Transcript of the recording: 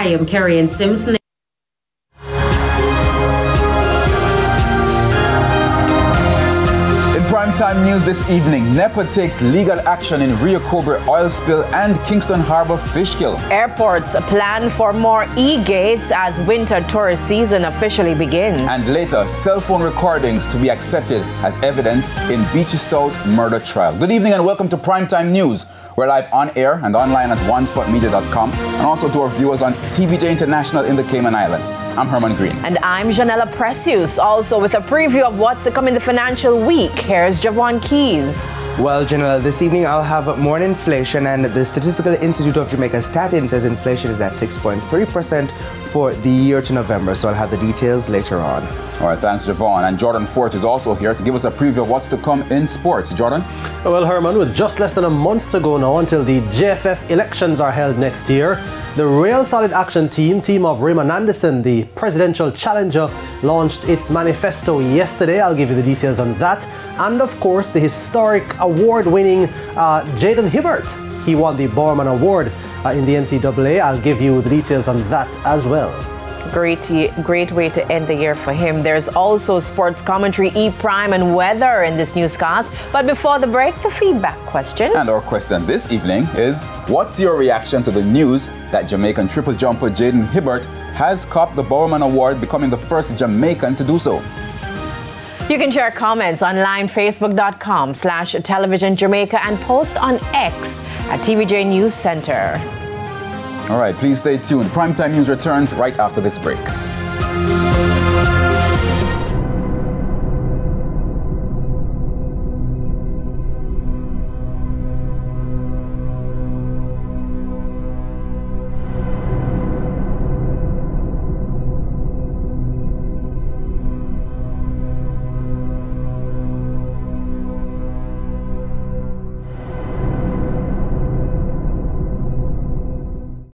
I am Carrie Ann Simpson. Primetime news this evening. NEPA takes legal action in Rio Cobre oil spill and Kingston Harbor fish kill. Airports plan for more e-gates as winter tourist season officially begins. And later, cell phone recordings to be accepted as evidence in Beachy Stout murder trial. Good evening and welcome to Primetime News. We're live on air and online at onespotmedia.com and also to our viewers on TVJ International in the Cayman Islands. I'm Herman Green. And I'm Janella Precious, also with a preview of what's to come in the financial week. Here's Javon Keys. Well, Janella, this evening I'll have more on inflation, and the Statistical Institute of Jamaica Statin says inflation is at 6.3% for the year to November, so I'll have the details later on. All right, thanks, Javon. And Jordan Fort is also here to give us a preview of what's to come in sports. Jordan? Well, Herman, with just less than a month to go now until the JFF elections are held next year, the Real Solid Action team of Raymond Anderson, the presidential challenger, launched its manifesto yesterday. I'll give you the details on that. And of course, the historic award-winning Jaden Hibbert. He won the Bowerman Award in the NCAA. I'll give you the details on that as well. Great way to end the year for him. There's also sports commentary, E-Prime and weather in this newscast. But before the break, the feedback question. And our question this evening is, what's your reaction to the news that Jamaican triple jumper Jaden Hibbert has copped the Bowerman Award, becoming the first Jamaican to do so? You can share comments online, facebook.com/televisionjamaica and post on X at TVJ News Center. All right, please stay tuned. Primetime News returns right after this break.